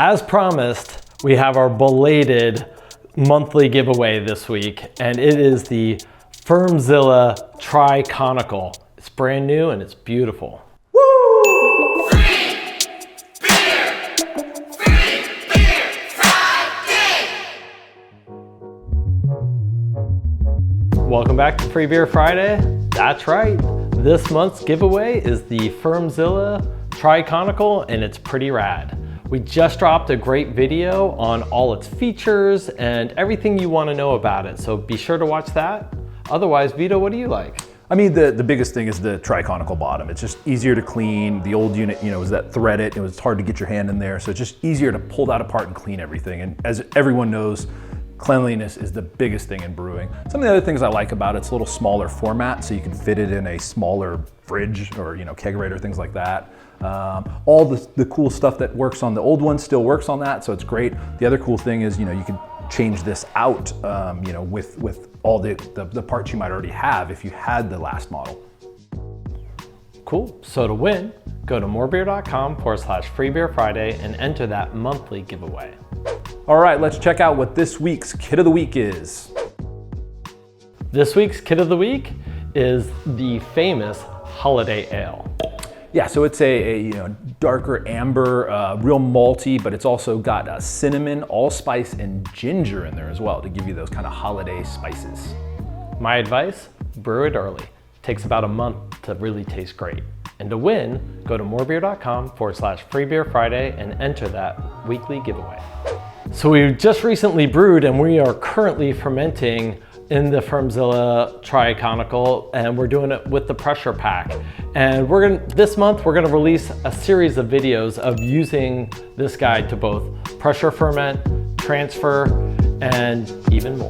As promised, we have our belated monthly giveaway this week, and it is the FermZilla Tri-Conical. It's brand new and it's beautiful. Woo! Free beer! Free beer Friday! Welcome back to Free Beer Friday. That's right. This month's giveaway is the FermZilla Tri-Conical, and it's pretty rad. We just dropped a great video on all its features and everything you want to know about it, so be sure to watch that. Otherwise, Vito, what do you like? I mean, the biggest thing is the tri-conical bottom. It's just easier to clean. The old unit, was that threaded. It was hard to get your hand in there, so it's just easier to pull that apart and clean everything. And as everyone knows, cleanliness is the biggest thing in brewing. Some of the other things I like about it's a little smaller format, so you can fit it in a smaller fridge or kegerator, things like that. All the cool stuff that works on the old one still works on that, so it's great. The other cool thing is, you can change this out, with all the parts you might already have if you had the last model. Cool. So to win, go to morebeer.com/freebeerfriday and enter that monthly giveaway. All right, let's check out what this week's Kit of the Week is. This week's Kit of the Week is the famous Holiday Ale. Yeah, so it's a darker amber, real malty, but it's also got cinnamon, allspice, and ginger in there as well to give you those kind of holiday spices. My advice, brew it early. Takes about a month to really taste great. And to win, go to morebeer.com/freebeerfriday and enter that weekly giveaway. So we just recently brewed and we are currently fermenting in the FermZilla Tri-Conical, and we're doing it with the pressure pack. And this month we're gonna release a series of videos of using this guy to both pressure ferment, transfer, and even more.